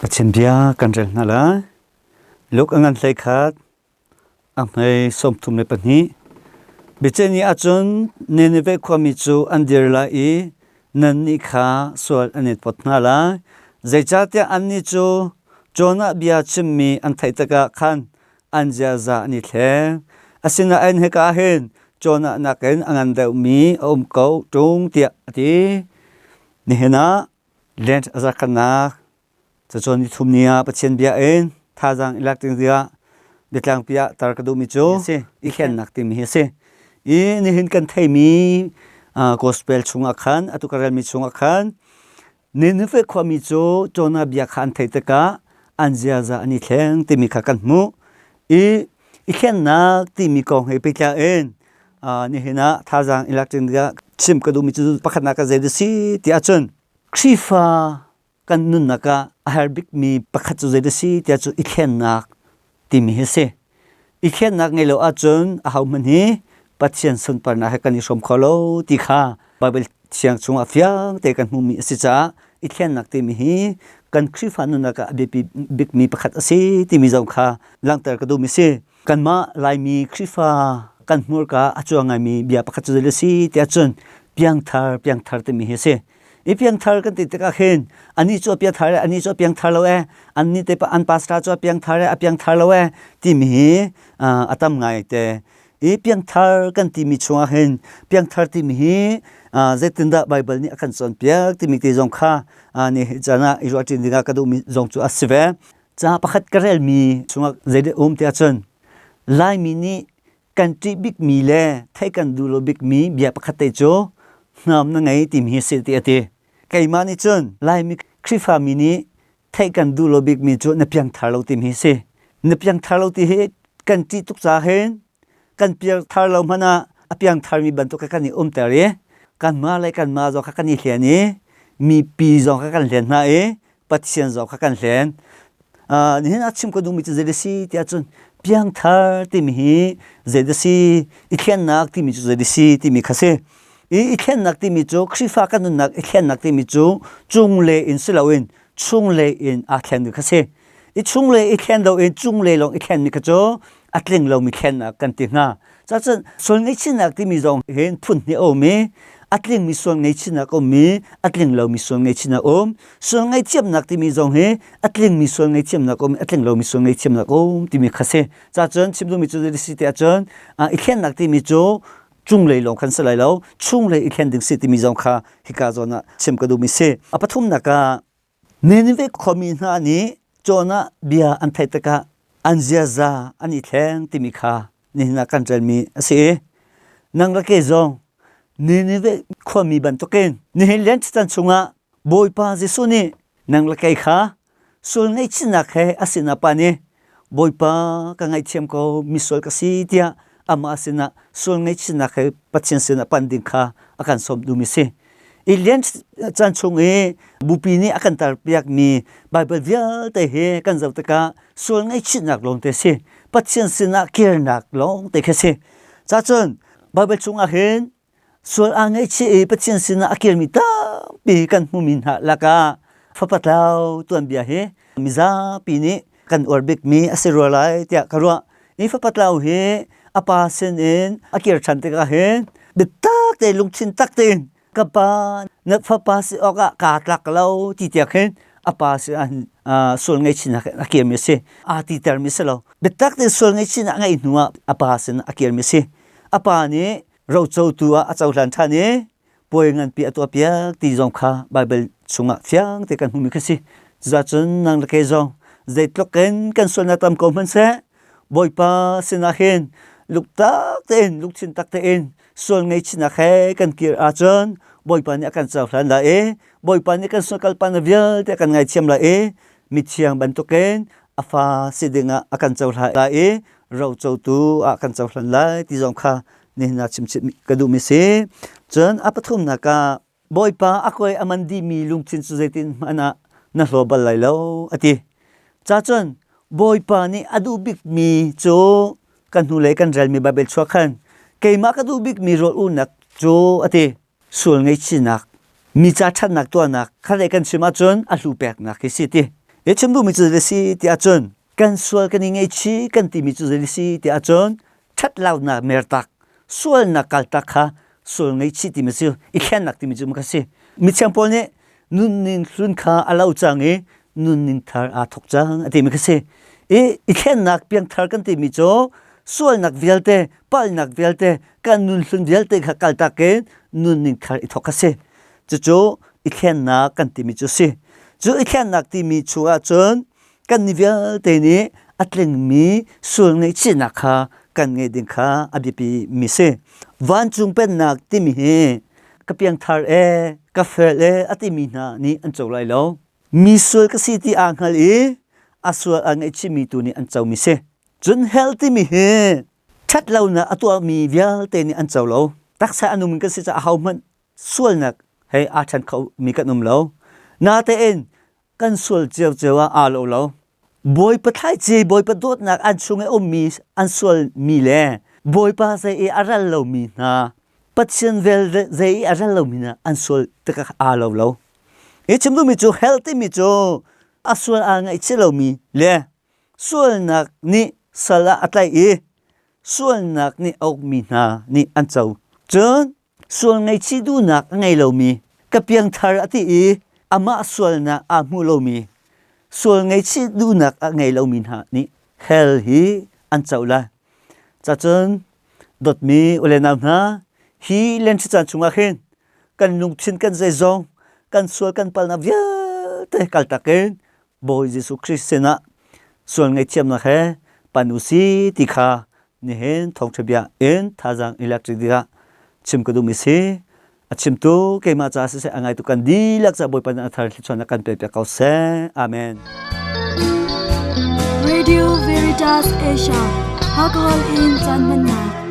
Pachin bia kanrel nala luk angan hlei khat amhei som thum le pani bicheni achun neneve khwami chu andir la I nanni kha swal anet potnala zeichate anni chu jona bia chimmi an thaitaka khan anja za ani the asina an heka hen jona naken angan deu mi ko tung tia ati ni hena lent azakana choni thumnia pachin bia en thajang electing dia bitlang pia tarkadu mi chu se I khen nakti mi se I ni hin kan thei mi gospel chunga khan atukaral mi chunga khan ninfe khwami chu chona bia khan theitaka anjia za ani thleng ti mi kha kan mu I khen nak ti mi kong he pekla en ni hina thajang electing dia chim kadu mi chu pakhana ka zedi si ti achun khifa kan nun naka harbik mi pakhat chu zedi si ti chu ikhen nak ti mi hese ikhen nak ngelo achun a hauman hi pathian sun parna ha kan som kholo ti kha bible chiang chung afyang te kan mu mi si cha ikhen nak ti mi hi kan khifa nun naka bik mi pakhat ase ti mi zong kha langtar ka du mi se kan ma lai mi khifa kan mur ka achuanga mi bia pakhat chu zedi si ti achun piang thar ti mi hese ipiang thar kan ti ka khen ani cho pia thar ani cho piang thar loe ani te pa an pastra cho piang thar apiang thar loe ti mi atam ngai te ipiang thar kan ti mi chunga hen piang thar ti mi zetinda bible ni akan chon piak ti mi te jong kha ani jana irati dinga ka du mi jong chu asive cha pakhat karel mi chunga zede te achon lai mi ni kan ti big mi le thai kan du lo big mi bia pakhat te cho nam na ngai ti mi se ti ate kai mani chun lai mi khifa mini thai kan du lo big mi chu na piang thar lo ti mi se na piang thar lo ti he kan ti tuk cha hen kan piang thar lo mana apiang thar mi ban to ka ni tare kan ma lai kan ma zo ka ni hliani mi pi zo ka kan hlen na pathian zo ka kan hlen ni hin achim ko du mi zede si ti achun piang thar ti mi zede si ikhen nak ti mi chu zede si ti mi khase ikhen nak ti mi chu khifa kan nak ikhen nak ti mi chu chungle in silawin chungle in a khen ni khase I chungle ikhen do in chungle long ikhen mi khacho atling lo mi khen na kan ti nga cha chen sol ngai chin nak ti mi zong hen phun ni o mi atling mi sol ngai chin na ko mi atling lo mi sol ngai chin na sol ngai chem nak ti mi zong he atling mi sol ngai chem na ko mi atling lo mi sol ngai chem na ko ti mi khase cha chen chimdu mi chu ri si ti a chen ikhen nak ti mi chu chung lei long khan sa lai lo chung lei ikhen ding si ti mi zong kha hika zona chim ka du mi se apathum naka nenve khomi na ni chona bia an thaitaka anjia za ani thleng ti mi kha ni na kan chal mi ase nang la ke zong nenve khomi ban to ken ni len chan chunga boipa jesu ni nang la kai kha sul ngai china khe asina pa ni boipa ka ngai chem ko misol ka si tia ama asina sul ngai china khe pachin sina panding kha akan som du mi se ilian chan chung bupi ni akan tar piak mi bible vial te he kan zau taka sul ngai china long te se pachin sina kir nak long te khe se cha chon bible chung a hen sul angai chi pachin sina akir mi ta pi kan mumin ha laka fapatlaw tuan bia he miza pi ni kan orbik mi asirolai tia karwa ni fapatlaw he apa sen en akir chante ka hen bitak te lungchin tak ten kapa na fapa si oka ka tlak lo ti tia hen apa si an sul ngai china akir mi se ti ter mi se lo bitak te sul ngai china ngai nuwa apa sen akir mi se apa ni ro chou tua a chau hlan tha ni poingan pi atwa pia ti jong kha bible chunga fyang te kan humi khasi za chun nang la ke jong zeitloken kan sona tam ko man se boipa sina hen luk tak ten luk chin tak ten sol ngai china khe kan kir a chon boipa ni akan chau hlan la boipa ni kan sokal pan vial te kan ngai chem la mi chiang ban to ken afa sidinga akan chau la ro chou tu akan chau hlan la ti jong kha ni na chim kadu mi se chon apathum naka boipa akoi amandi mi lungchin chu zetin mana na hlobal lai lo ati cha chon boipa ni adu big mi chu kan hu le kan ral mi babel chwa khan keima ka du big mi rol unak chu ati sul ngai chinak mi cha that nak to nak khale kan sima chon a hlu pek nak ki siti chim du mi chu le si ti a chon kan sual kan ngai chi kan ti mi chu le si ti a chon that lau na mer tak sual na kal tak kha sual ngai chi ti mi chu I khen nak ti mi chu ma si mi chang pol ne nun nin hlun kha alau chang e nun nin thar a thok chang ati mi ka si I khen nak piang thar kan ti mi chu sual nak vialte pal nak vialte kan nun hlun vialte kha kal tak ke nun nin thar I thok ka si chu I khen nak kan ti mi chu si chu I khen nak ti mi chu a chon kan ni vialte ni atleng mi sual ngai chi nak kha kan ngai ding kha abipi mi se van chung pen nak ti mi he ka piang thar e ka fel e ati mi na ni an chaw lai lo mi sual ka si ti ang hal e asua ang ngai chi mi tu ni an chaw mi se chun healthy mi he that lo na atua mi vial te ni an chaw lo taksa anum ka si cha hau man sual nak he a chan khau mi ka num lo na te en kan sual chew chewa a lo lo boy pa thai che boy pa dot nak an sungai om mi an sual mi le boy pa se e aral lo mi na patchen vel ze e aral lo mi na an sual ta ka a lo lo e chim du mi chu healthy mi chu a sual a ngai che lo mi le sual nak ni sala atlai e sual nak ni ok mi na ni an chaw chun sual ngai chi du nak ngai lo mi ka piang thar ati e ama sual na a mu lo mi sual ngai chi du nak a ngai lo min ha ni hell hi an chaula cha chun dot mi ole nam na hi len chi chan chunga khen kan lung thin kan zai zong kan sual kan pal na via te kal taken boy Jesus Christ sena sual ngai chiam na he panusi tikha ni hen thong thebia en thajang electric dira chim ko du mi se achim tu ke ma cha se angai tu kan di lak cha boy pan athar chona kan pe pe kau se amen Radio Veritas Asia Hakol in Chanmanna